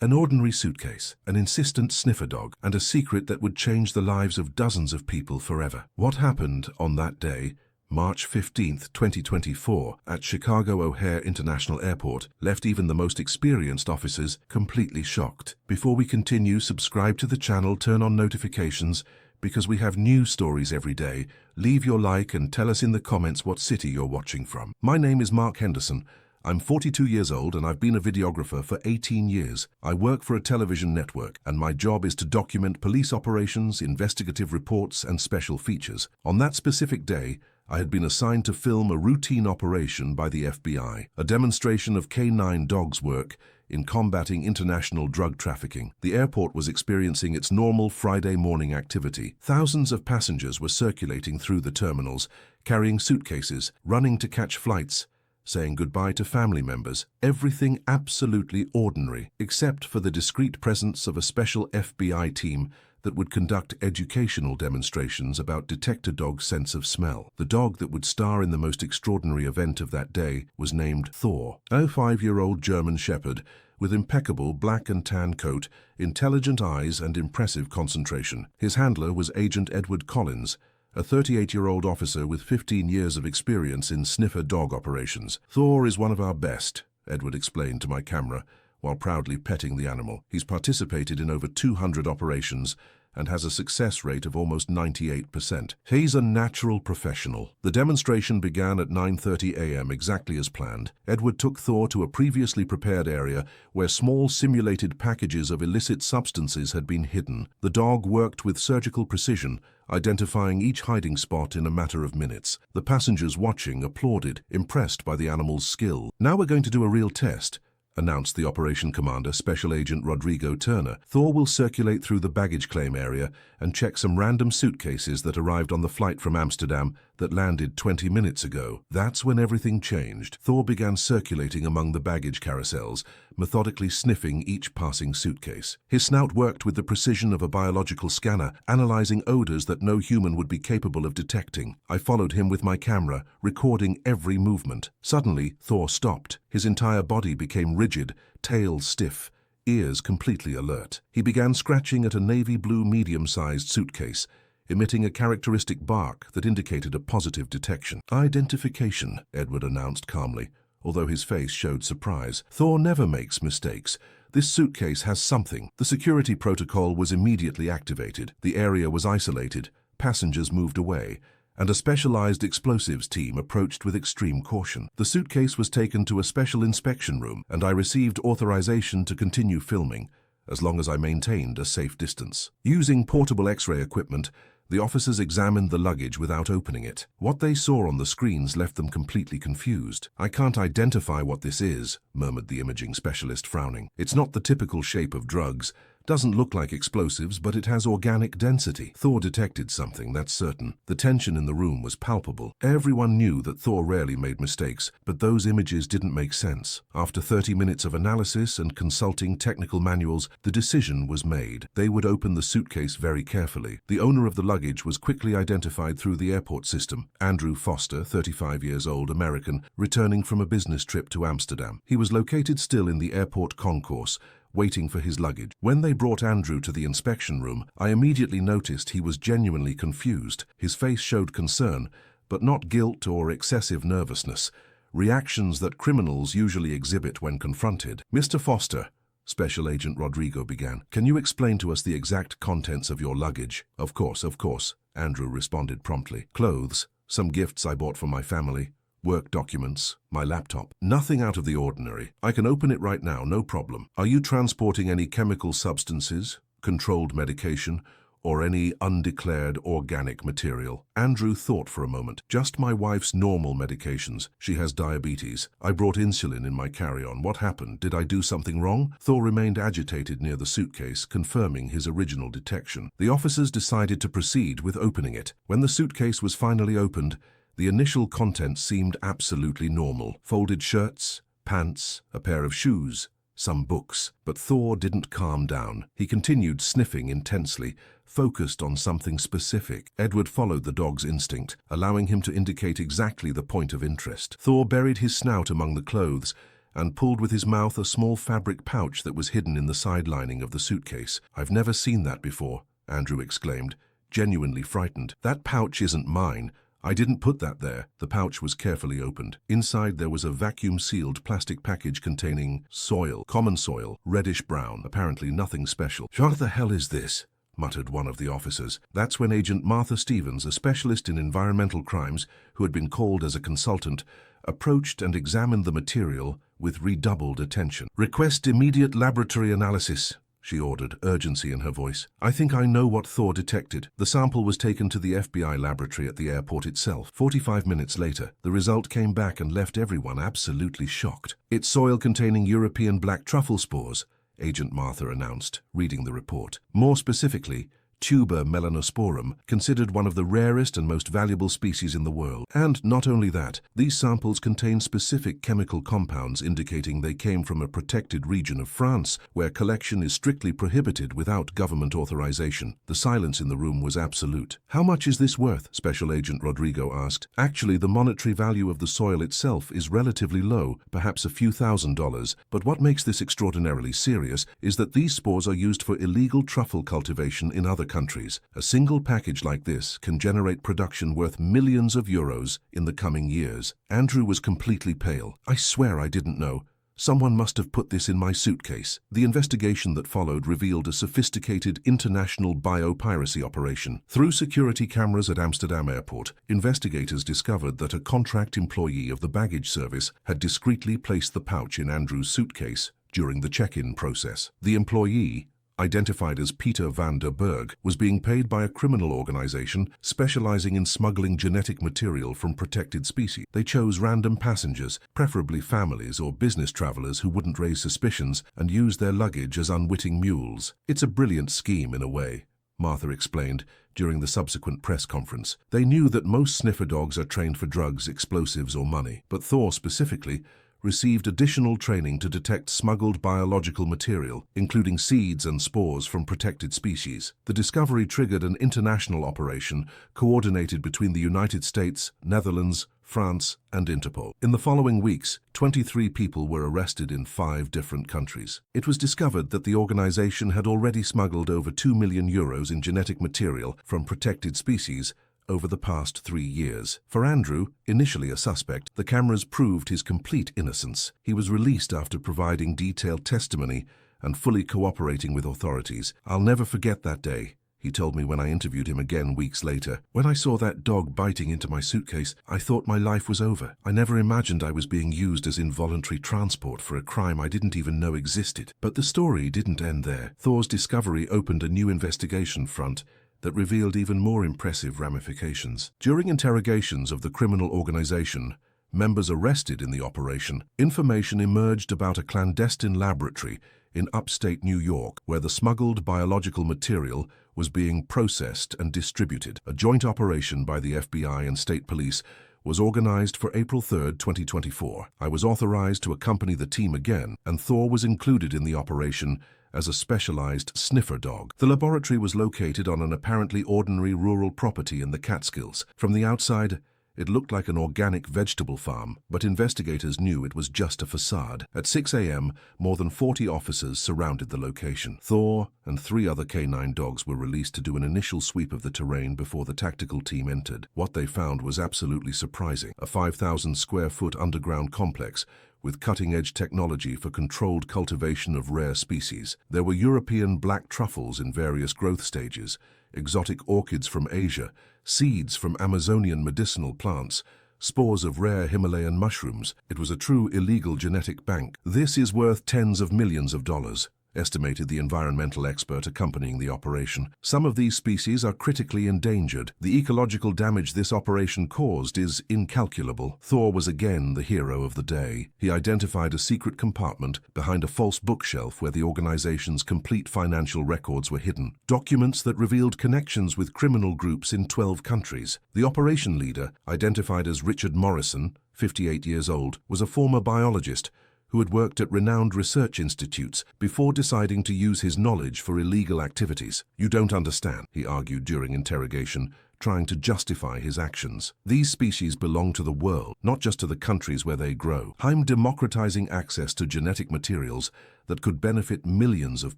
An ordinary suitcase, an insistent sniffer dog, and a secret that would change the lives of dozens of people forever. What happened on that day, March 15th, 2024, at Chicago O'Hare International Airport, left even the most experienced officers completely shocked. Before we continue, subscribe to the channel, turn on notifications, because we have new stories every day. Leave your like and tell us in the comments what city you're watching from. My name is Mark Henderson. I'm 42 years old and I've been a videographer for 18 years. I work for a television network and my job is to document police operations, investigative reports and special features. On that specific day, I had been assigned to film a routine operation by the FBI, a demonstration of K9 dogs' work in combating international drug trafficking. The airport was experiencing its normal Friday morning activity. Thousands of passengers were circulating through the terminals, carrying suitcases, running to catch flights, saying goodbye to family members. Everything absolutely ordinary, except for the discreet presence of a special FBI team that would conduct educational demonstrations about Detector Dog's sense of smell. The dog that would star in the most extraordinary event of that day was named Thor, a 5-year-old German Shepherd with impeccable black and tan coat, intelligent eyes and impressive concentration. His handler was Agent Edward Collins, a 38-year-old officer with 15 years of experience in sniffer dog operations. "Thor is one of our best," Edward explained to my camera, while proudly petting the animal. "He's participated in over 200 operations and has a success rate of almost 98%. He's a natural professional." The demonstration began at 9:30 a.m. exactly as planned. Edward took Thor to a previously prepared area where small simulated packages of illicit substances had been hidden. The dog worked with surgical precision, identifying each hiding spot in a matter of minutes. The passengers watching applauded, impressed by the animal's skill. "Now we're going to do a real test," announced the operation commander, Special Agent Rodrigo Turner. "Thor will circulate through the baggage claim area and check some random suitcases that arrived on the flight from Amsterdam that landed 20 minutes ago." That's when everything changed. Thor began circulating among the baggage carousels, methodically sniffing each passing suitcase. His snout worked with the precision of a biological scanner, analyzing odors that no human would be capable of detecting. I followed him with my camera, recording every movement. Suddenly, Thor stopped. His entire body became rigid, tail stiff, ears completely alert. He began scratching at a navy blue medium-sized suitcase, emitting a characteristic bark that indicated a positive detection. "Identification," Edward announced calmly, although his face showed surprise. "Thor never makes mistakes. This suitcase has something." The security protocol was immediately activated. The area was isolated, passengers moved away, and a specialized explosives team approached with extreme caution. The suitcase was taken to a special inspection room, and I received authorization to continue filming, as long as I maintained a safe distance. Using portable X-ray equipment, the officers examined the luggage without opening it. What they saw on the screens left them completely confused. "I can't identify what this is," murmured the imaging specialist, frowning. "It's not the typical shape of drugs. Doesn't look like explosives, but it has organic density." Thor detected something, that's certain. The tension in the room was palpable. Everyone knew that Thor rarely made mistakes, but those images didn't make sense. After 30 minutes of analysis and consulting technical manuals, the decision was made. They would open the suitcase very carefully. The owner of the luggage was quickly identified through the airport system. Andrew Foster, 35 years old, American, returning from a business trip to Amsterdam. He was located still in the airport concourse, waiting for his luggage. When they brought Andrew to the inspection room, I immediately noticed he was genuinely confused. His face showed concern, but not guilt or excessive nervousness, reactions that criminals usually exhibit when confronted. "Mr. Foster," Special Agent Rodrigo began, "can you explain to us the exact contents of your luggage?" Of course," Andrew responded promptly. "Clothes, some gifts I bought for my family, work documents, my laptop. Nothing out of the ordinary. I can open it right now, no problem. Are you transporting any chemical substances, controlled medication, or any undeclared organic material?" Andrew thought for a moment. "Just my wife's normal medications. She has diabetes. I brought insulin in my carry-on. What happened? Did I do something wrong?" Thor remained agitated near the suitcase, confirming his original detection. The officers decided to proceed with opening it. When the suitcase was finally opened, the initial contents seemed absolutely normal. Folded shirts, pants, a pair of shoes, some books. But Thor didn't calm down. He continued sniffing intensely, focused on something specific. Edward followed the dog's instinct, allowing him to indicate exactly the point of interest. Thor buried his snout among the clothes and pulled with his mouth a small fabric pouch that was hidden in the side lining of the suitcase. "I've never seen that before," Andrew exclaimed, genuinely frightened. "That pouch isn't mine. I didn't put that there." The pouch was carefully opened. Inside there was a vacuum-sealed plastic package containing soil, common soil, reddish-brown, apparently nothing special. "What the hell is this?" muttered one of the officers. That's when Agent Martha Stevens, a specialist in environmental crimes who had been called as a consultant, approached and examined the material with redoubled attention. "Request immediate laboratory analysis," she ordered, urgency in her voice. "I think I know what Thor detected." The sample was taken to the FBI laboratory at the airport itself. 45 minutes later, the result came back and left everyone absolutely shocked. "It's soil containing European black truffle spores," Agent Martha announced, reading the report. More specifically, Tuber melanosporum, considered one of the rarest and most valuable species in the world. And not only that, these samples contain specific chemical compounds indicating they came from a protected region of France, where collection is strictly prohibited without government authorization. The silence in the room was absolute. "How much is this worth?" Special Agent Rodrigo asked. "Actually, the monetary value of the soil itself is relatively low, perhaps a few $1,000s, but what makes this extraordinarily serious is that these spores are used for illegal truffle cultivation in other countries. A single package like this can generate production worth millions of euros in the coming years." Andrew was completely pale. "I swear I didn't know. Someone must have put this in my suitcase." The investigation that followed revealed a sophisticated international biopiracy operation. Through security cameras at Amsterdam Airport, investigators discovered that a contract employee of the baggage service had discreetly placed the pouch in Andrew's suitcase during the check-in process. The employee, identified as Peter van der Berg, was being paid by a criminal organization specializing in smuggling genetic material from protected species. They chose random passengers, preferably families or business travelers who wouldn't raise suspicions, and used their luggage as unwitting mules. "It's a brilliant scheme in a way," Martha explained during the subsequent press conference. "They knew that most sniffer dogs are trained for drugs, explosives, or money, but Thor specifically received additional training to detect smuggled biological material, including seeds and spores from protected species. The discovery triggered an international operation coordinated between the United States, Netherlands, France, and Interpol. In the following weeks, 23 people were arrested in 5 different countries. It was discovered that the organization had already smuggled over €2 million in genetic material from protected species over the past 3 years. For Andrew, initially a suspect, the cameras proved his complete innocence. He was released after providing detailed testimony and fully cooperating with authorities. "I'll never forget that day," he told me when I interviewed him again weeks later. "When I saw that dog biting into my suitcase, I thought my life was over. I never imagined I was being used as involuntary transport for a crime I didn't even know existed." But the story didn't end there. Thor's discovery opened a new investigation front that revealed even more impressive ramifications. During interrogations of the criminal organization, members arrested in the operation, information emerged about a clandestine laboratory in upstate New York where the smuggled biological material was being processed and distributed. A joint operation by the FBI and state police was organized for April 3, 2024. I was authorized to accompany the team again, and Thor was included in the operation as a specialized sniffer dog. The laboratory was located on an apparently ordinary rural property in the Catskills. From the outside, it looked like an organic vegetable farm, but investigators knew it was just a facade. At 6 a.m., more than 40 officers surrounded the location. Thor and 3 other canine dogs were released to do an initial sweep of the terrain before the tactical team entered. What they found was absolutely surprising: a 5,000-square-foot underground complex with cutting-edge technology for controlled cultivation of rare species. There were European black truffles in various growth stages, exotic orchids from Asia, seeds from Amazonian medicinal plants, spores of rare Himalayan mushrooms. It was a true illegal genetic bank. "This is worth tens of millions of dollars," estimated the environmental expert accompanying the operation. "Some of these species are critically endangered. The ecological damage this operation caused is incalculable." Thor was again the hero of the day. He identified a secret compartment behind a false bookshelf where the organization's complete financial records were hidden, documents that revealed connections with criminal groups in 12 countries. The operation leader, identified as Richard Morrison, 58 years old, was a former biologist who had worked at renowned research institutes before deciding to use his knowledge for illegal activities. "You don't understand," he argued during interrogation, trying to justify his actions. These species belong to the world, not just to the countries where they grow. I'm democratizing access to genetic materials that could benefit millions of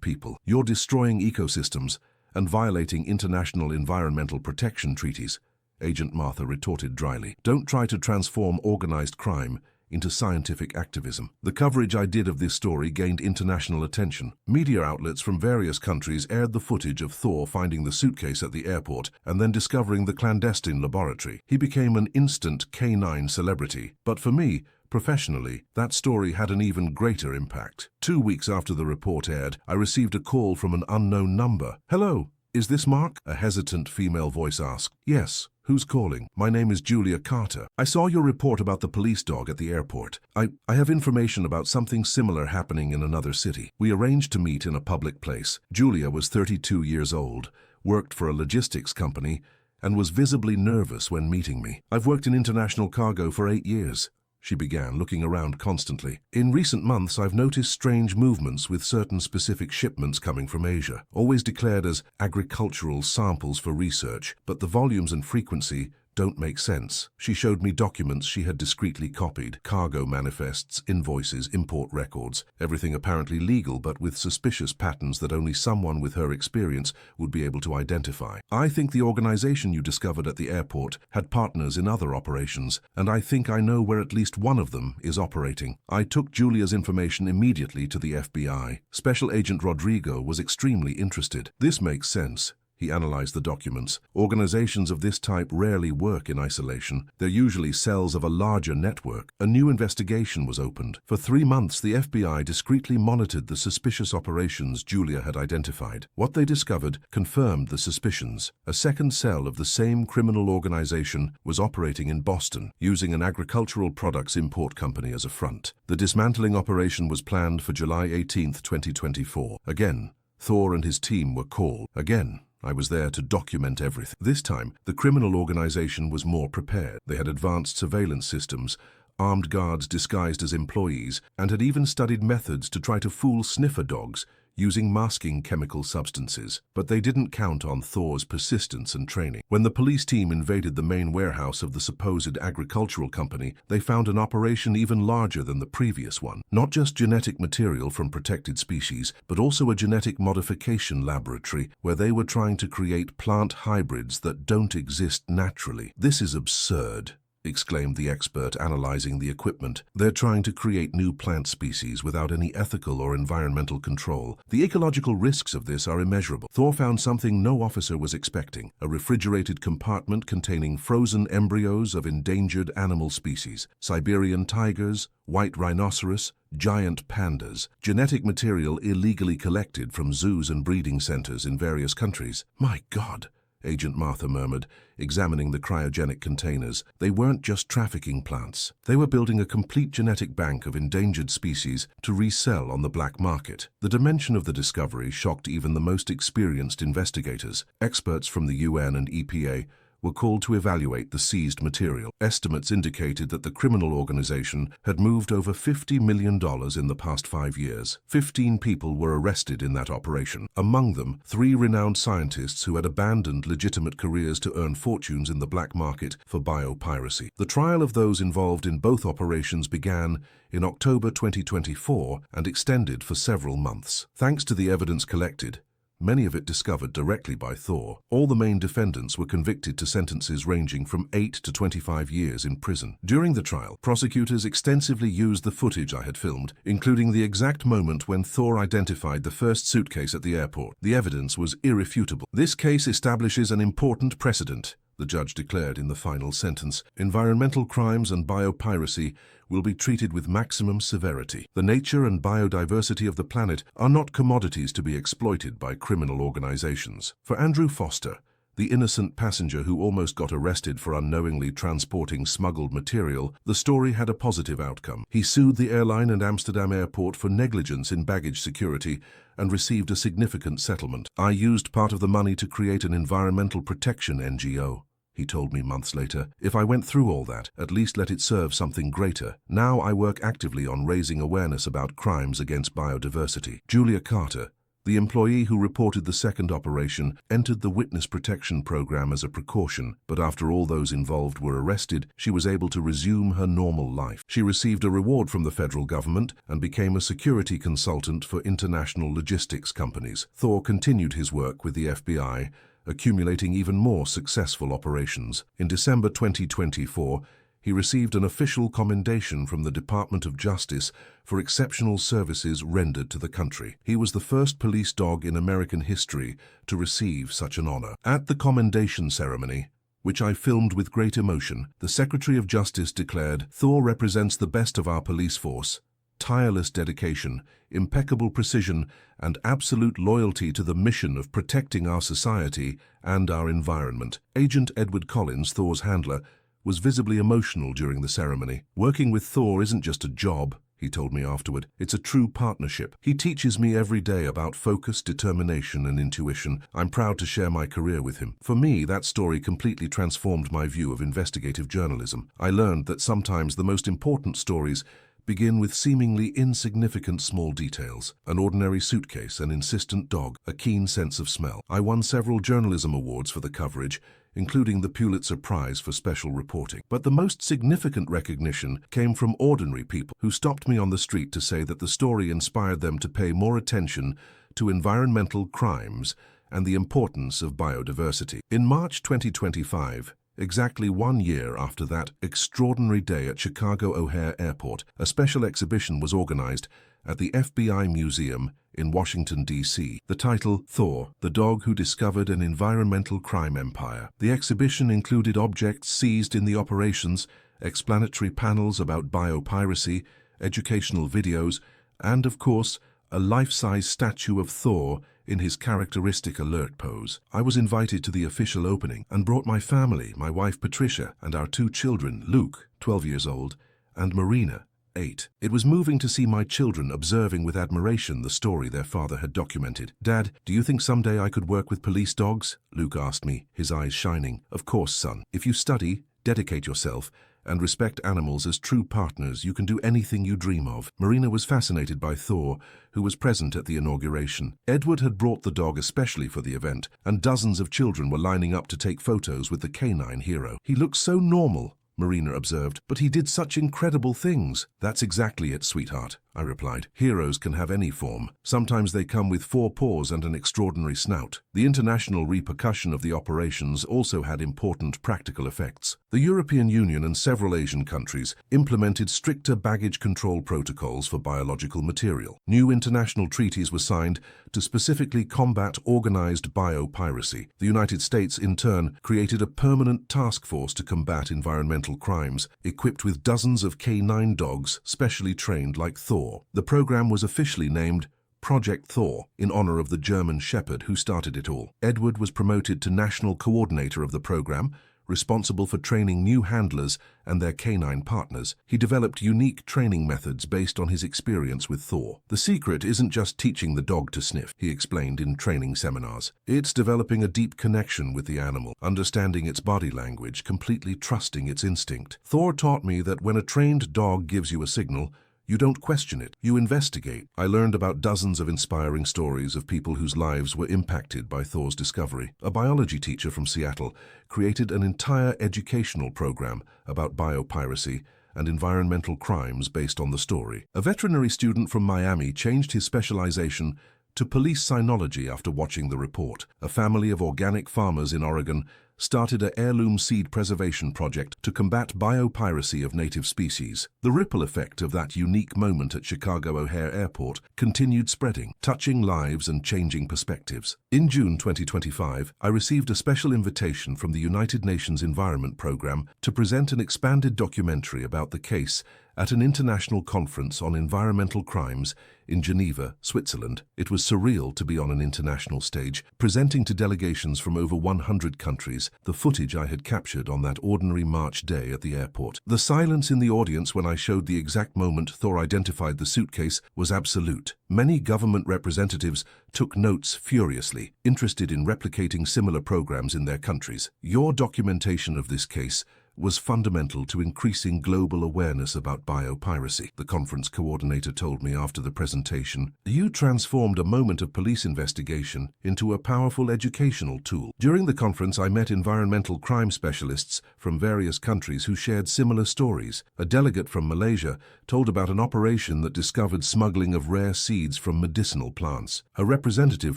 people. You're destroying ecosystems and violating international environmental protection treaties, Agent Martha retorted dryly. Don't try to transform organized crime into scientific activism. The coverage I did of this story gained international attention. Media outlets from various countries aired the footage of Thor finding the suitcase at the airport and then discovering the clandestine laboratory. He became an instant K9 celebrity. But for me, professionally, that story had an even greater impact. 2 weeks after the report aired, I received a call from an unknown number. "Hello, is this Mark?" a hesitant female voice asked. "Yes. Who's calling?" "My name is Julia Carter. I saw your report about the police dog at the airport. I have information about something similar happening in another city." We arranged to meet in a public place. Julia was 32 years old, worked for a logistics company, and was visibly nervous when meeting me. "I've worked in international cargo for 8 years. She began, looking around constantly. "In recent months, I've noticed strange movements with certain specific shipments coming from Asia, always declared as agricultural samples for research, but the volumes and frequency don't make sense." She showed me documents she had discreetly copied: cargo manifests, invoices, import records, everything apparently legal but with suspicious patterns that only someone with her experience would be able to identify. "I think the organization you discovered at the airport had partners in other operations, and I think I know where at least one of them is operating." I took Julia's information immediately to the FBI. Special Agent Rodrigo was extremely interested. "This makes sense." He analyzed the documents. "Organizations of this type rarely work in isolation. They're usually cells of a larger network." A new investigation was opened. For 3 months, the FBI discreetly monitored the suspicious operations Julia had identified. What they discovered confirmed the suspicions. A second cell of the same criminal organization was operating in Boston, using an agricultural products import company as a front. The dismantling operation was planned for July 18, 2024. Again, Thor and his team were called. Again, I was there to document everything. This time, the criminal organization was more prepared. They had advanced surveillance systems, armed guards disguised as employees, and had even studied methods to try to fool sniffer dogs using masking chemical substances. But they didn't count on Thor's persistence and training. When the police team invaded the main warehouse of the supposed agricultural company, they found an operation even larger than the previous one. Not just genetic material from protected species, but also a genetic modification laboratory where they were trying to create plant hybrids that don't exist naturally. "This is absurd," exclaimed the expert analyzing the equipment. "They're trying to create new plant species without any ethical or environmental control. The ecological risks of this are immeasurable." Thor found something no officer was expecting: a refrigerated compartment containing frozen embryos of endangered animal species: Siberian tigers, white rhinoceros, giant pandas, genetic material illegally collected from zoos and breeding centers in various countries. "My God," Agent Martha murmured, examining the cryogenic containers. "They weren't just trafficking plants. They were building a complete genetic bank of endangered species to resell on the black market." The dimension of the discovery shocked even the most experienced investigators. Experts from the UN and EPA were called to evaluate the seized material. Estimates indicated that the criminal organization had moved over $50 million in the past 5 years. 15 people were arrested in that operation. Among them, 3 renowned scientists who had abandoned legitimate careers to earn fortunes in the black market for biopiracy. The trial of those involved in both operations began in October 2024 and extended for several months. Thanks to the evidence collected, many of it discovered directly by Thor, all the main defendants were convicted to sentences ranging from 8 to 25 years in prison. During the trial, prosecutors extensively used the footage I had filmed, including the exact moment when Thor identified the first suitcase at the airport. The evidence was irrefutable. "This case establishes an important precedent," the judge declared in the final sentence. "Environmental crimes and biopiracy will be treated with maximum severity. The nature and biodiversity of the planet are not commodities to be exploited by criminal organizations." For Andrew Foster, the innocent passenger who almost got arrested for unknowingly transporting smuggled material, the story had a positive outcome. He sued the airline and Amsterdam airport for negligence in baggage security and received a significant settlement. "I used part of the money to create an environmental protection NGO," he told me months later. "If I went through all that, at least let it serve something greater. Now I work actively on raising awareness about crimes against biodiversity." Julia Carter, The employee who reported the second operation entered the witness protection program as a precaution, but after all those involved were arrested, she was able to resume her normal life. She received a reward from the federal government and became a security consultant for international logistics companies. Thor continued his work with the FBI, accumulating even more successful operations. In December 2024, he received an official commendation from the Department of Justice for exceptional services rendered to the country. He was the first police dog in American history to receive such an honor. At the commendation ceremony, which I filmed with great emotion, the Secretary of Justice declared, "Thor represents the best of our police force. Tireless dedication, impeccable precision, and absolute loyalty to the mission of protecting our society and our environment." Agent Edward Collins, Thor's handler, was visibly emotional during the ceremony. "Working with Thor isn't just a job," he told me afterward. "It's a true partnership. He teaches me every day about focus, determination, and intuition. I'm proud to share my career with him." For me, that story completely transformed my view of investigative journalism. I learned that sometimes the most important stories begin with seemingly insignificant small details. An ordinary suitcase, an insistent dog, a keen sense of smell. I won several journalism awards for the coverage, including the Pulitzer Prize for special reporting. But the most significant recognition came from ordinary people who stopped me on the street to say that the story inspired them to pay more attention to environmental crimes and the importance of biodiversity. In March 2025, exactly 1 year after that extraordinary day at Chicago O'Hare Airport, a special exhibition was organized at the FBI Museum in Washington, D.C. The title, "Thor, the Dog Who Discovered an Environmental Crime Empire." The exhibition included objects seized in the operations, explanatory panels about biopiracy, educational videos, and, of course, a life-size statue of Thor in his characteristic alert pose. I was invited to the official opening and brought my family, my wife Patricia, and our 2 children, Luke, 12 years old, and Marina, 8. It was moving to see my children observing with admiration the story their father had documented. "Dad, do you think someday I could work with police dogs?" Luke asked me, his eyes shining. "Of course, son. If you study, dedicate yourself, and respect animals as true partners, you can do anything you dream of." Marina was fascinated by Thor, who was present at the inauguration. Edward had brought the dog especially for the event, and dozens of children were lining up to take photos with the canine hero. "He looks so normal," Marina observed, "but he did such incredible things." "That's exactly it, sweetheart," I replied. "Heroes can have any form. Sometimes they come with 4 paws and an extraordinary snout." The international repercussion of the operations also had important practical effects. The European Union and several Asian countries implemented stricter baggage control protocols for biological material. New international treaties were signed to specifically combat organized biopiracy. The United States, in turn, created a permanent task force to combat environmental crimes, equipped with dozens of canine dogs specially trained like Thor. The program was officially named Project Thor, in honor of the German Shepherd who started it all. Edward was promoted to national coordinator of the program, responsible for training new handlers and their canine partners. He developed unique training methods based on his experience with Thor. "The secret isn't just teaching the dog to sniff," he explained in training seminars. "It's developing a deep connection with the animal, understanding its body language, completely trusting its instinct. Thor taught me that when a trained dog gives you a signal, you don't question it, you investigate." I learned about dozens of inspiring stories of people whose lives were impacted by Thor's discovery. A biology teacher from Seattle created an entire educational program about biopiracy and environmental crimes based on the story. A veterinary student from Miami changed his specialization to police cynology after watching the report. A family of organic farmers in Oregon started an heirloom seed preservation project to combat biopiracy of native species. The ripple effect of that unique moment at Chicago O'Hare Airport continued spreading, touching lives and changing perspectives. In June 2025, I received a special invitation from the United Nations Environment Programme to present an expanded documentary about the case at an international conference on environmental crimes in Geneva, Switzerland. It was surreal to be on an international stage, presenting to delegations from over 100 countries the footage I had captured on that ordinary March day at the airport. The silence in the audience when I showed the exact moment Thor identified the suitcase was absolute. Many government representatives took notes furiously, interested in replicating similar programs in their countries. "Your documentation of this case was fundamental to increasing global awareness about biopiracy, the conference coordinator told me after the presentation. You transformed a moment of police investigation into a powerful educational tool. During the conference, I met environmental crime specialists from various countries who shared similar stories. A delegate from Malaysia told about an operation that discovered smuggling of rare seeds from medicinal plants. A representative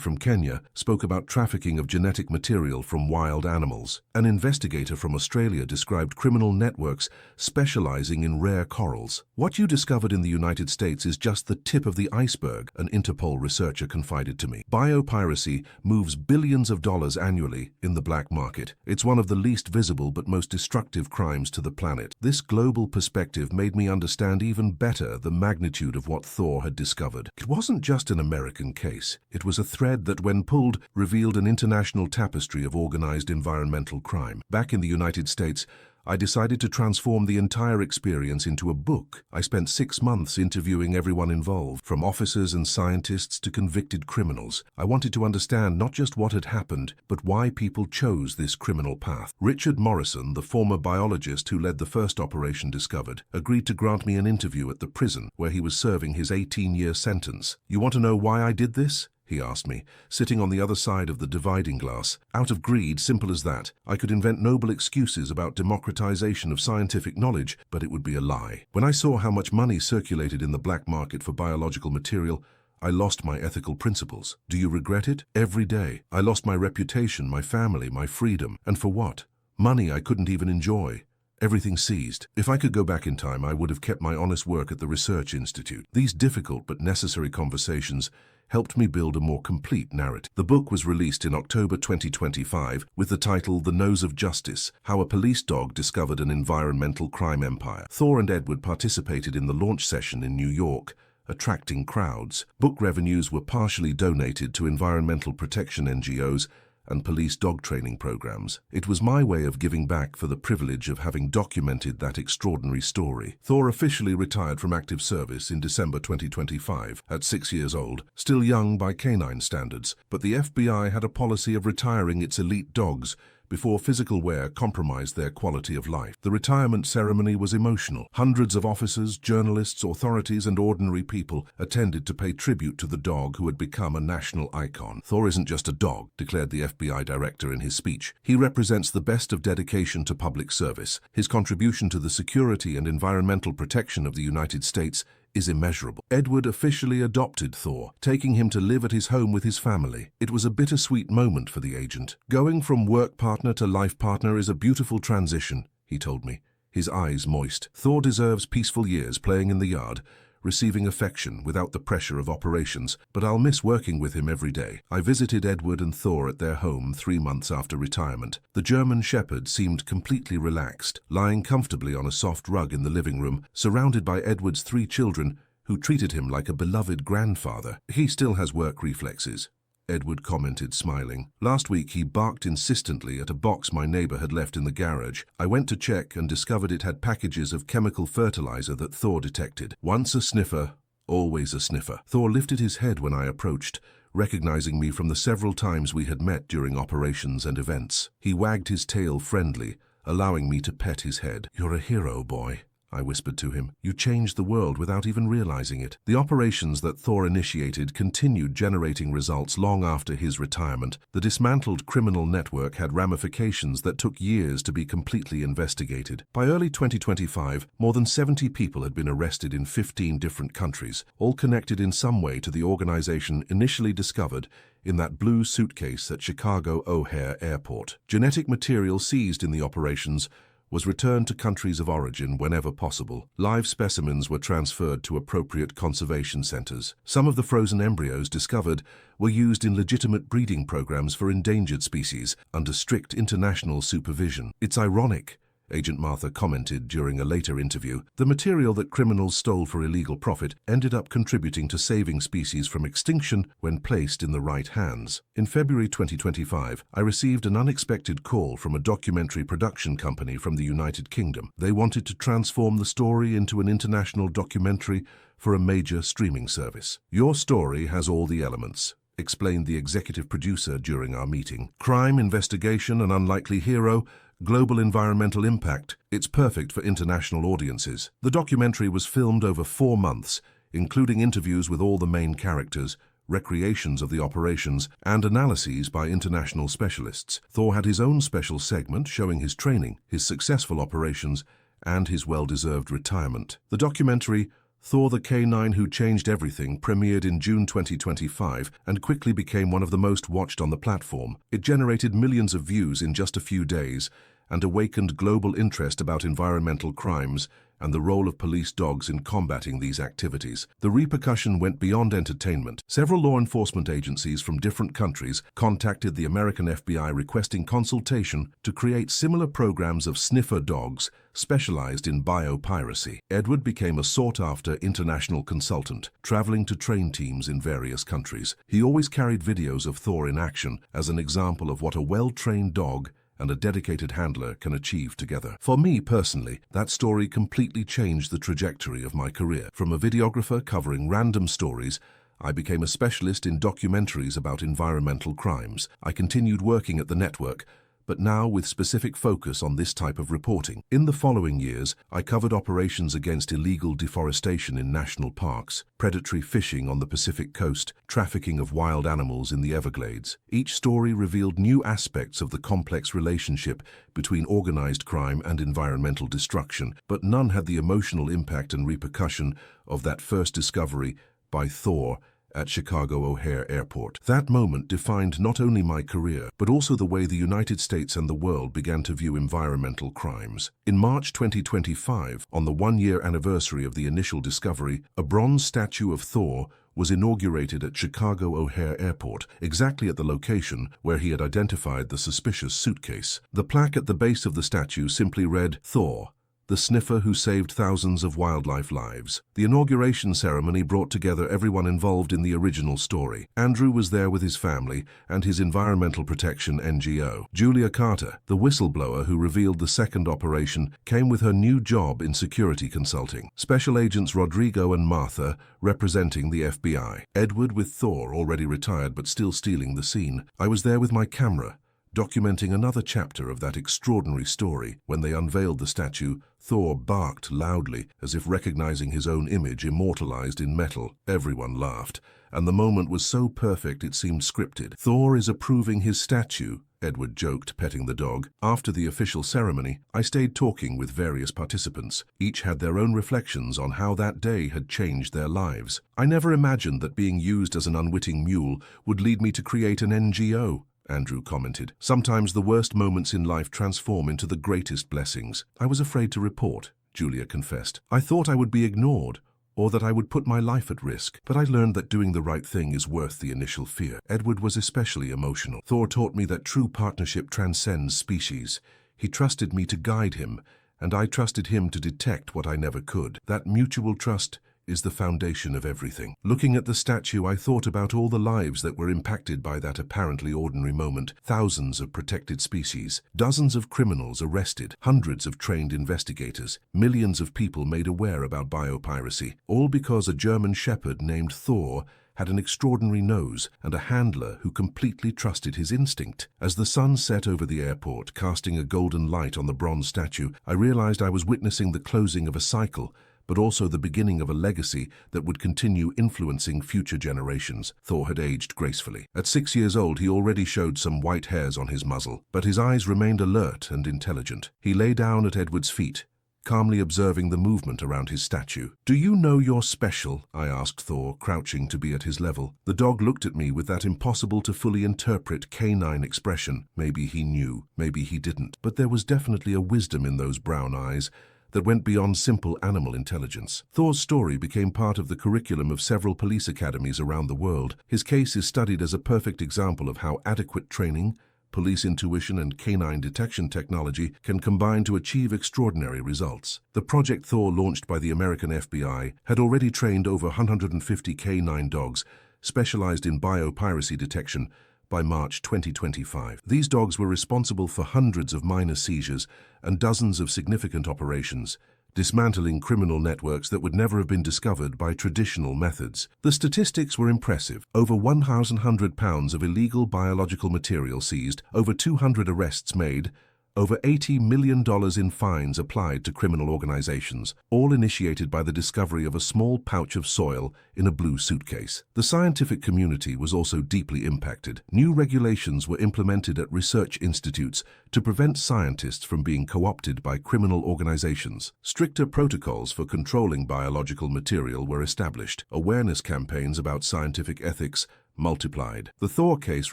from Kenya spoke about trafficking of genetic material from wild animals. An investigator from Australia described criminal networks specializing in rare corals. What you discovered in the United States is just the tip of the iceberg, an Interpol researcher confided to me. Biopiracy moves billions of dollars annually in the black market. It's one of the least visible but most destructive crimes to the planet. This global perspective made me understand even better the magnitude of what Thor had discovered. It wasn't just an American case. It was a thread that, when pulled, revealed an international tapestry of organized environmental crime. Back in the United States, I decided to transform the entire experience into a book. I spent 6 months interviewing everyone involved, from officers and scientists to convicted criminals. I wanted to understand not just what had happened, but why people chose this criminal path. Richard Morrison, the former biologist who led the first operation discovered, agreed to grant me an interview at the prison where he was serving his 18-year sentence. You want to know why I did this? He asked me, sitting on the other side of the dividing glass. Out of greed, simple as that. I could invent noble excuses about democratization of scientific knowledge, but it would be a lie. When I saw how much money circulated in the black market for biological material, I lost my ethical principles. Do you regret it? Every day. I lost my reputation, my family, my freedom. And for what? Money I couldn't even enjoy. Everything seized. If I could go back in time, I would have kept my honest work at the Research Institute. These difficult but necessary conversations helped me build a more complete narrative. The book was released in October 2025 with the title The Nose of Justice: How a Police Dog Discovered an Environmental Crime Empire. Thor and Edward participated in the launch session in New York, attracting crowds. Book revenues were partially donated to environmental protection NGOs and police dog training programs. It was my way of giving back for the privilege of having documented that extraordinary story. Thor officially retired from active service in December 2025 at 6 years old, still young by canine standards, but the FBI had a policy of retiring its elite dogs before physical wear compromised their quality of life. The retirement ceremony was emotional. Hundreds of officers, journalists, authorities, and ordinary people attended to pay tribute to the dog who had become a national icon. Thor isn't just a dog, declared the FBI director in his speech. He represents the best of dedication to public service. His contribution to the security and environmental protection of the United States is immeasurable. Edward officially adopted Thor, taking him to live at his home with his family. It was a bittersweet moment for the agent. Going from work partner to life partner is a beautiful transition, he told me, his eyes moist. Thor deserves peaceful years playing in the yard, receiving affection without the pressure of operations, but I'll miss working with him every day. I visited Edward and Thor at their home 3 months after retirement. The German Shepherd seemed completely relaxed, lying comfortably on a soft rug in the living room, surrounded by Edward's 3 children, who treated him like a beloved grandfather. He still has work reflexes, Edward commented, smiling. Last week he barked insistently at a box my neighbor had left in the garage. I went to check and discovered it had packages of chemical fertilizer that Thor detected. Once a sniffer, always a sniffer. Thor lifted his head when I approached, recognizing me from the several times we had met during operations and events. He wagged his tail friendly, allowing me to pet his head. You're a hero, boy, I whispered to him. You changed the world without even realizing it. The operations that Thor initiated continued generating results long after his retirement. The dismantled criminal network had ramifications that took years to be completely investigated. By early 2025, more than 70 people had been arrested in 15 different countries, all connected in some way to the organization initially discovered in that blue suitcase at Chicago O'Hare Airport. Genetic material seized in the operations was returned to countries of origin whenever possible. Live specimens were transferred to appropriate conservation centers. Some of the frozen embryos discovered were used in legitimate breeding programs for endangered species under strict international supervision. It's ironic, Agent Martha commented during a later interview. The material that criminals stole for illegal profit ended up contributing to saving species from extinction when placed in the right hands. In February 2025, I received an unexpected call from a documentary production company from the United Kingdom. They wanted to transform the story into an international documentary for a major streaming service. Your story has all the elements, explained the executive producer during our meeting. Crime, investigation, an unlikely hero, Global environmental impact. It's perfect for international audiences. The documentary was filmed over 4 months, including interviews with all the main characters, recreations of the operations, and analyses by international specialists. Thor had his own special segment showing his training, his successful operations, and his well-deserved retirement. The documentary, Thor the K9 Who Changed Everything, premiered in June 2025 and quickly became one of the most watched on the platform. It generated millions of views in just a few days and awakened global interest about environmental crimes and the role of police dogs in combating these activities. The repercussion went beyond entertainment. Several law enforcement agencies from different countries contacted the American FBI requesting consultation to create similar programs of sniffer dogs specialized in biopiracy. Edward became a sought-after international consultant, traveling to train teams in various countries. He always carried videos of Thor in action as an example of what a well-trained dog and a dedicated handler can achieve together. For me personally, that story completely changed the trajectory of my career. From a videographer covering random stories, I became a specialist in documentaries about environmental crimes. I continued working at the network, but now with specific focus on this type of reporting. In the following years, I covered operations against illegal deforestation in national parks, predatory fishing on the Pacific coast, trafficking of wild animals in the Everglades. Each story revealed new aspects of the complex relationship between organized crime and environmental destruction, but none had the emotional impact and repercussion of that first discovery by Thor at Chicago O'Hare Airport. That moment defined not only my career, but also the way the United States and the world began to view environmental crimes. In March 2025, on the 1-year anniversary of the initial discovery, a bronze statue of Thor was inaugurated at Chicago O'Hare Airport, exactly at the location where he had identified the suspicious suitcase. The plaque at the base of the statue simply read, "Thor, the sniffer who saved thousands of wildlife lives." The inauguration ceremony brought together everyone involved in the original story. Andrew was there with his family and his environmental protection NGO. Julia Carter, the whistleblower who revealed the second operation, came with her new job in security consulting. Special agents Rodrigo and Martha representing the FBI. Edward with Thor, already retired but still stealing the scene. I was there with my camera, documenting another chapter of that extraordinary story. When they unveiled the statue, Thor barked loudly, as if recognizing his own image immortalized in metal. Everyone laughed, and the moment was so perfect it seemed scripted. "Thor is approving his statue," Edward joked, petting the dog. After the official ceremony, I stayed talking with various participants. Each had their own reflections on how that day had changed their lives. "I never imagined that being used as an unwitting mule would lead me to create an NGO," Andrew commented. "Sometimes the worst moments in life transform into the greatest blessings." "I was afraid to report," Julia confessed. "I thought I would be ignored, or that I would put my life at risk. But I learned that doing the right thing is worth the initial fear." Edward was especially emotional. "Thor taught me that true partnership transcends species. He trusted me to guide him, and I trusted him to detect what I never could. That mutual trust is the foundation of everything." Looking at the statue, I thought about all the lives that were impacted by that apparently ordinary moment. Thousands of protected species, dozens of criminals arrested, hundreds of trained investigators, millions of people made aware about biopiracy, all because a German shepherd named Thor had an extraordinary nose and a handler who completely trusted his instinct. As the sun set over the airport, casting a golden light on the bronze statue, I realized I was witnessing the closing of a cycle, but also the beginning of a legacy that would continue influencing future generations. Thor had aged gracefully. At 6 years old, he already showed some white hairs on his muzzle, but his eyes remained alert and intelligent. He lay down at Edward's feet, calmly observing the movement around his statue. "Do you know you're special?" I asked Thor, crouching to be at his level. The dog looked at me with that impossible to fully interpret canine expression. Maybe he knew, maybe he didn't, but there was definitely a wisdom in those brown eyes that went beyond simple animal intelligence. Thor's story became part of the curriculum of several police academies around the world. His case is studied as a perfect example of how adequate training, police intuition, and canine detection technology can combine to achieve extraordinary results. The Project Thor, launched by the American FBI, had already trained over 150 canine dogs specialized in biopiracy detection by March 2025. These dogs were responsible for hundreds of minor seizures and dozens of significant operations, dismantling criminal networks that would never have been discovered by traditional methods. The statistics were impressive. Over 1,100 pounds of illegal biological material seized, over 200 arrests made, Over $80 million in fines applied to criminal organizations, all initiated by the discovery of a small pouch of soil in a blue suitcase. The scientific community was also deeply impacted. New regulations were implemented at research institutes to prevent scientists from being co-opted by criminal organizations. Stricter protocols for controlling biological material were established. Awareness campaigns about scientific ethics multiplied. The Thor case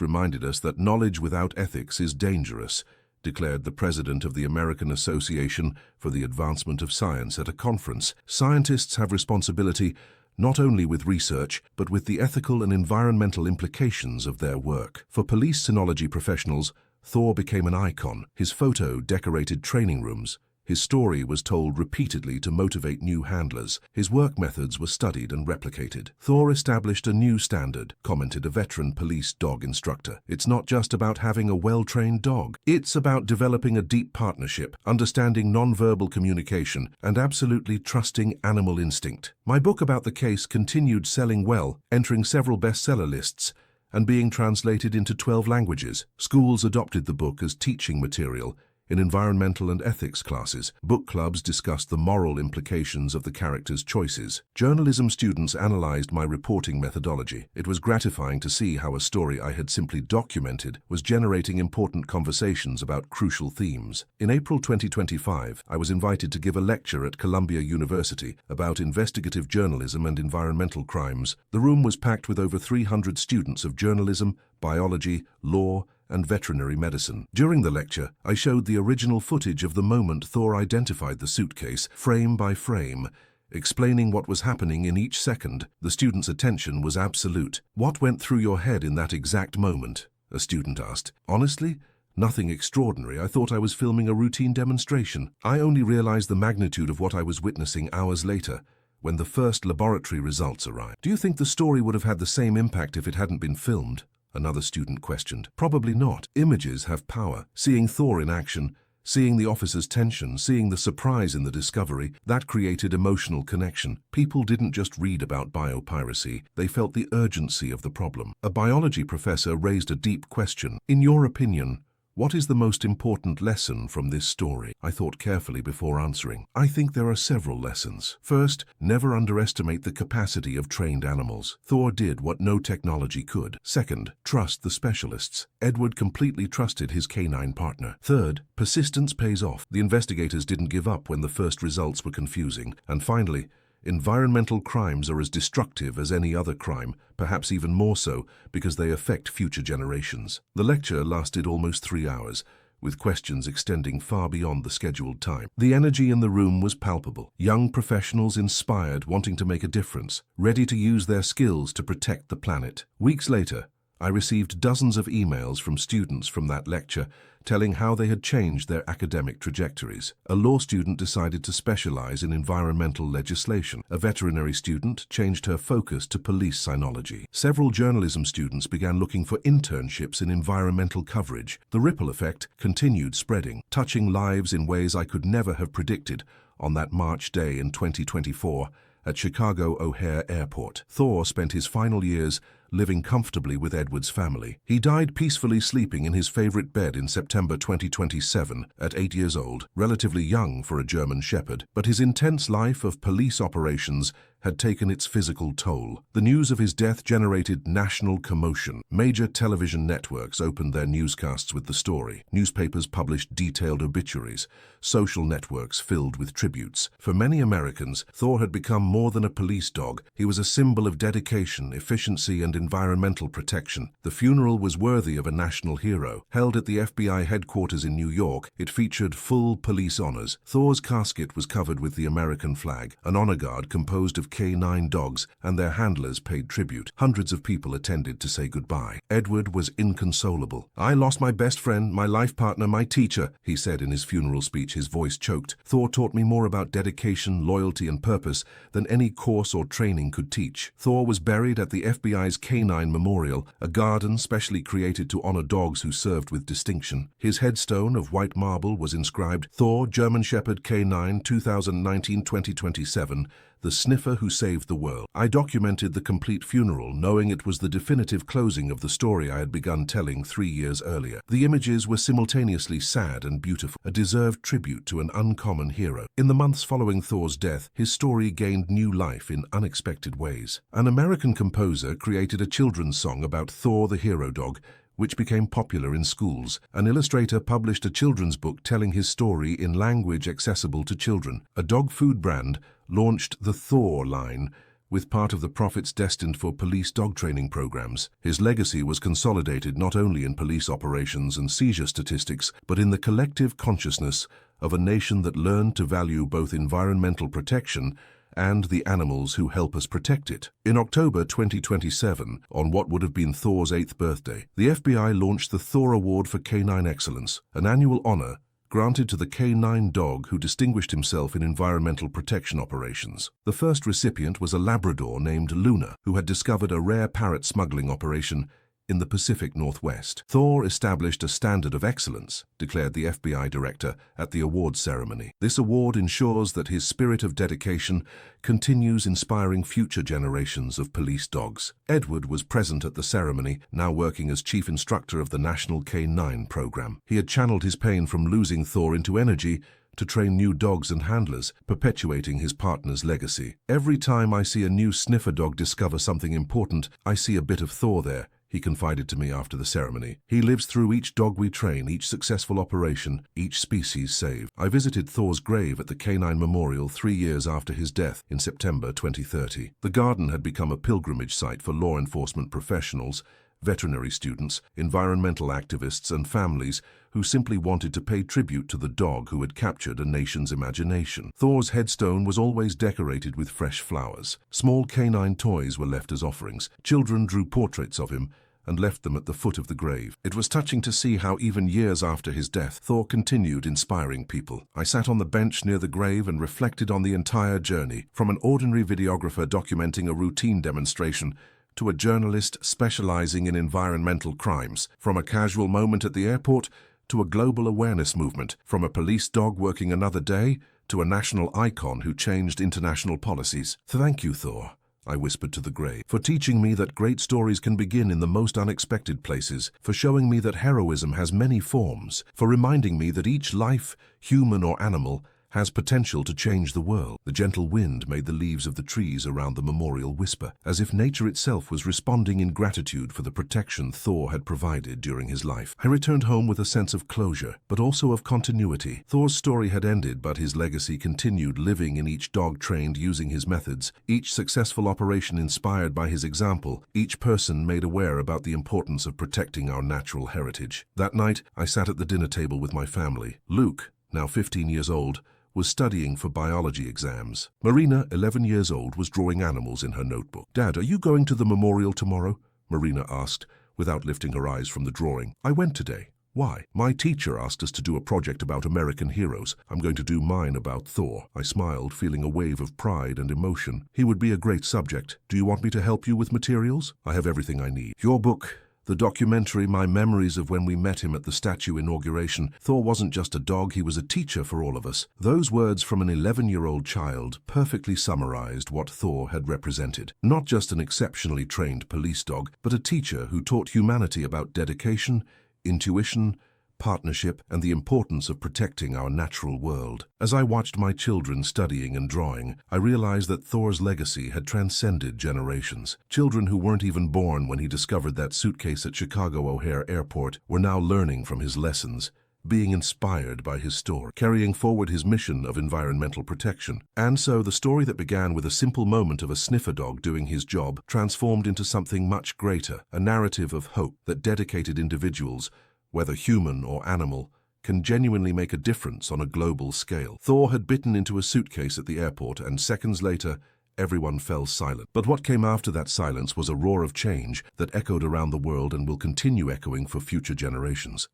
reminded us that knowledge without ethics is dangerous, declared the president of the American Association for the Advancement of Science at a conference. Scientists have responsibility not only with research, but with the ethical and environmental implications of their work. For police sinology professionals, Thor became an icon. His photo decorated training rooms. His story was told repeatedly to motivate new handlers. His work methods were studied and replicated. Thor established a new standard, commented a veteran police dog instructor. It's not just about having a well-trained dog. It's about developing a deep partnership, understanding nonverbal communication, and absolutely trusting animal instinct. My book about the case continued selling well, entering several bestseller lists, and being translated into 12 languages. Schools adopted the book as teaching material in environmental and ethics classes. Book clubs discussed the moral implications of the characters' choices. Journalism students analyzed my reporting methodology. It was gratifying to see how a story I had simply documented was generating important conversations about crucial themes. In April 2025, I was invited to give a lecture at Columbia University about investigative journalism and environmental crimes. The room was packed with over 300 students of journalism, biology, law, and veterinary medicine. During the lecture, I showed the original footage of the moment Thor identified the suitcase, frame by frame, explaining what was happening in each second. The students' attention was absolute. "What went through your head in that exact moment?" a student asked. "Honestly, nothing extraordinary. I thought I was filming a routine demonstration. I only realized the magnitude of what I was witnessing hours later, when the first laboratory results arrived." "Do you think the story would have had the same impact if it hadn't been filmed?" another student questioned. "Probably not. Images have power. Seeing Thor in action, seeing the officer's tension, seeing the surprise in the discovery, that created emotional connection. People didn't just read about biopiracy, they felt the urgency of the problem." A biology professor raised a deep question. "In your opinion, what is the most important lesson from this story?" I thought carefully before answering. I think there are several lessons. First, never underestimate the capacity of trained animals. Thor did what no technology could. Second, trust the specialists. Edward completely trusted his canine partner. Third, persistence pays off. The investigators didn't give up when the first results were confusing. And finally, environmental crimes are as destructive as any other crime, perhaps even more so because they affect future generations. The lecture lasted almost 3 hours, with questions extending far beyond the scheduled time. The energy in the room was palpable. Young professionals inspired, wanting to make a difference, ready to use their skills to protect the planet. Weeks later, I received dozens of emails from students from that lecture telling how they had changed their academic trajectories. A law student decided to specialize in environmental legislation. A veterinary student changed her focus to police sinology. Several journalism students began looking for internships in environmental coverage. The ripple effect continued spreading, touching lives in ways I could never have predicted on that March day in 2024 at Chicago O'Hare Airport. Thor spent his final years living comfortably with Edward's family. He died peacefully sleeping in his favorite bed in September 2027 at 8 years old, relatively young for a German Shepherd. But his intense life of police operations had taken its physical toll. The news of his death generated national commotion. Major television networks opened their newscasts with the story. Newspapers published detailed obituaries. Social networks filled with tributes. For many Americans, Thor had become more than a police dog. He was a symbol of dedication, efficiency, and environmental protection. The funeral was worthy of a national hero. Held at the FBI headquarters in New York, it featured full police honors. Thor's casket was covered with the American flag. An honor guard composed of K9 dogs and their handlers paid tribute. Hundreds of people attended to say goodbye. Edward was inconsolable. "I lost my best friend, my life partner, my teacher," he said in his funeral speech, his voice choked. "Thor taught me more about dedication, loyalty, and purpose than any course or training could teach." Thor was buried at the FBI's K9 Memorial, a garden specially created to honor dogs who served with distinction. His headstone of white marble was inscribed, "Thor, German Shepherd K9, 2019-2027, the sniffer who saved the world. I documented the complete funeral, knowing it was the definitive closing of the story I had begun telling 3 years earlier. The images were simultaneously sad and beautiful, a deserved tribute to an uncommon hero. In the months following Thor's death, his story gained new life in unexpected ways. An American composer created a children's song about Thor the hero dog, which became popular in schools. An illustrator published a children's book telling his story in language accessible to children. A dog food brand launched the Thor line, with part of the profits destined for police dog training programs. His legacy was consolidated not only in police operations and seizure statistics, but in the collective consciousness of a nation that learned to value both environmental protection and the animals who help us protect it. In October 2027, on what would have been Thor's 8th birthday, the FBI launched the Thor Award for Canine Excellence, an annual honor granted to the canine dog who distinguished himself in environmental protection operations. The first recipient was a Labrador named Luna, who had discovered a rare parrot smuggling operation in the Pacific Northwest. Thor established a standard of excellence, declared the FBI director at the awards ceremony. This award ensures that his spirit of dedication continues inspiring future generations of police dogs. Edward was present at the ceremony, now working as chief instructor of the National K9 program. He had channeled his pain from losing Thor into energy to train new dogs and handlers, perpetuating his partner's legacy. Every time I see a new sniffer dog discover something important, I see a bit of Thor there, he confided to me after the ceremony. He lives through each dog we train, each successful operation, each species saved. I visited Thor's grave at the Canine Memorial 3 years after his death in September 2030. The garden had become a pilgrimage site for law enforcement professionals, veterinary students, environmental activists, and families who simply wanted to pay tribute to the dog who had captured a nation's imagination. Thor's headstone was always decorated with fresh flowers. Small canine toys were left as offerings. Children drew portraits of him and left them at the foot of the grave. It was touching to see how even years after his death, Thor continued inspiring people. I sat on the bench near the grave and reflected on the entire journey, from an ordinary videographer documenting a routine demonstration to a journalist specializing in environmental crimes, from a casual moment at the airport to a global awareness movement, from a police dog working another day to a national icon who changed international policies. Thank you, Thor, I whispered to the grave, for teaching me that great stories can begin in the most unexpected places, for showing me that heroism has many forms, for reminding me that each life, human or animal, has potential to change the world. The gentle wind made the leaves of the trees around the memorial whisper, as if nature itself was responding in gratitude for the protection Thor had provided during his life. I returned home with a sense of closure, but also of continuity. Thor's story had ended, but his legacy continued, living in each dog trained using his methods, each successful operation inspired by his example, each person made aware about the importance of protecting our natural heritage. That night, I sat at the dinner table with my family. Luke, now 15 years old, was studying for biology exams. Marina, 11 years old, was drawing animals in her notebook. "Dad, are you going to the memorial tomorrow?" Marina asked, without lifting her eyes from the drawing. "I went today." "Why?" "My teacher asked us to do a project about American heroes. I'm going to do mine about Thor." I smiled, feeling a wave of pride and emotion. "He would be a great subject. Do you want me to help you with materials?" "I have everything I need." "Your book, the documentary, my memories of when we met him at the statue inauguration. Thor wasn't just a dog, he was a teacher for all of us." Those words from an 11-year-old child perfectly summarized what Thor had represented. Not just an exceptionally trained police dog, but a teacher who taught humanity about dedication, intuition, partnership, and the importance of protecting our natural world. As I watched my children studying and drawing, I realized that Thor's legacy had transcended generations. Children who weren't even born when he discovered that suitcase at Chicago O'Hare Airport were now learning from his lessons, being inspired by his story, carrying forward his mission of environmental protection. And so the story that began with a simple moment of a sniffer dog doing his job transformed into something much greater, a narrative of hope that dedicated individuals, whether human or animal, can genuinely make a difference on a global scale. Thor had bitten into a suitcase at the airport, and seconds later, everyone fell silent. But what came after that silence was a roar of change that echoed around the world and will continue echoing for future generations.